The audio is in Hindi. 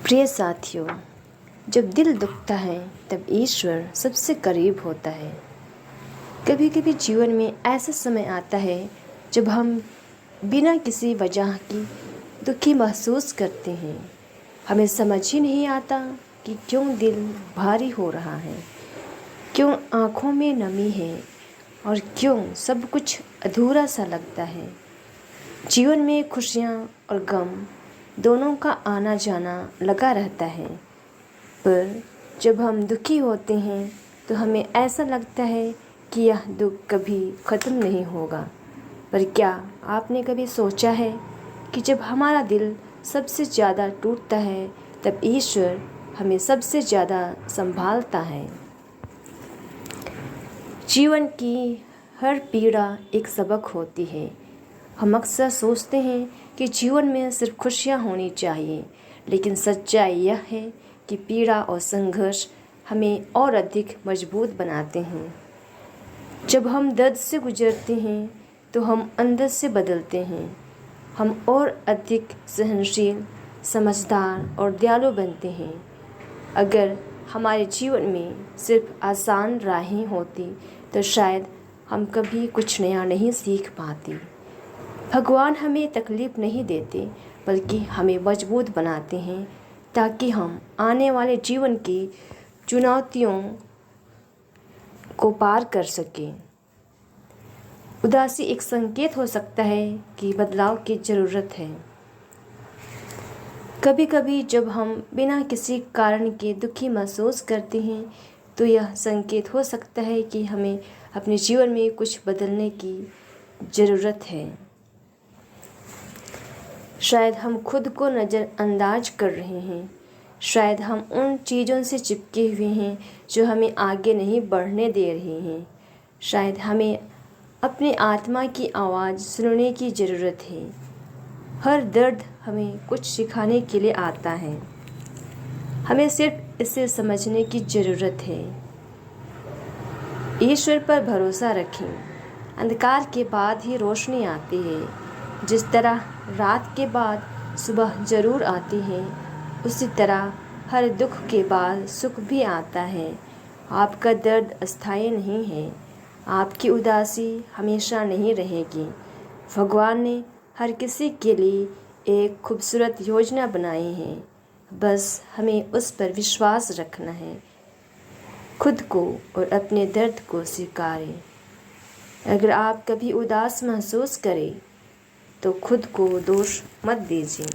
प्रिय साथियों, जब दिल दुखता है तब ईश्वर सबसे करीब होता है। कभी कभी जीवन में ऐसा समय आता है जब हम बिना किसी वजह की दुखी महसूस करते हैं। हमें समझ ही नहीं आता कि क्यों दिल भारी हो रहा है, क्यों आँखों में नमी है और क्यों सब कुछ अधूरा सा लगता है। जीवन में खुशियाँ और गम दोनों का आना जाना लगा रहता है, पर जब हम दुखी होते हैं तो हमें ऐसा लगता है कि यह दुख कभी ख़त्म नहीं होगा। पर क्या आपने कभी सोचा है कि जब हमारा दिल सबसे ज़्यादा टूटता है तब ईश्वर हमें सबसे ज़्यादा संभालता है। जीवन की हर पीड़ा एक सबक होती है। हम अक्सर सोचते हैं कि जीवन में सिर्फ खुशियाँ होनी चाहिए, लेकिन सच्चाई यह है कि पीड़ा और संघर्ष हमें और अधिक मजबूत बनाते हैं। जब हम दर्द से गुजरते हैं तो हम अंदर से बदलते हैं। हम और अधिक सहनशील, समझदार और दयालु बनते हैं। अगर हमारे जीवन में सिर्फ आसान राहें होती तो शायद हम कभी कुछ नया नहीं सीख पाते। भगवान हमें तकलीफ़ नहीं देते, बल्कि हमें मजबूत बनाते हैं ताकि हम आने वाले जीवन की चुनौतियों को पार कर सकें। उदासी एक संकेत हो सकता है कि बदलाव की ज़रूरत है। कभी कभी जब हम बिना किसी कारण के दुखी महसूस करते हैं तो यह संकेत हो सकता है कि हमें अपने जीवन में कुछ बदलने की ज़रूरत है। शायद हम खुद को नज़रअंदाज कर रहे हैं, शायद हम उन चीज़ों से चिपके हुए हैं जो हमें आगे नहीं बढ़ने दे रही हैं। शायद हमें अपनी आत्मा की आवाज़ सुनने की ज़रूरत है। हर दर्द हमें कुछ सिखाने के लिए आता है, हमें सिर्फ इसे समझने की ज़रूरत है। ईश्वर पर भरोसा रखें। अंधकार के बाद ही रोशनी आती है। जिस तरह रात के बाद सुबह ज़रूर आती है, उसी तरह हर दुख के बाद सुख भी आता है। आपका दर्द अस्थायी नहीं है, आपकी उदासी हमेशा नहीं रहेगी। भगवान ने हर किसी के लिए एक खूबसूरत योजना बनाई है, बस हमें उस पर विश्वास रखना है। खुद को और अपने दर्द को स्वीकारें। अगर आप कभी उदास महसूस करें तो खुद को दोष मत दीजिए।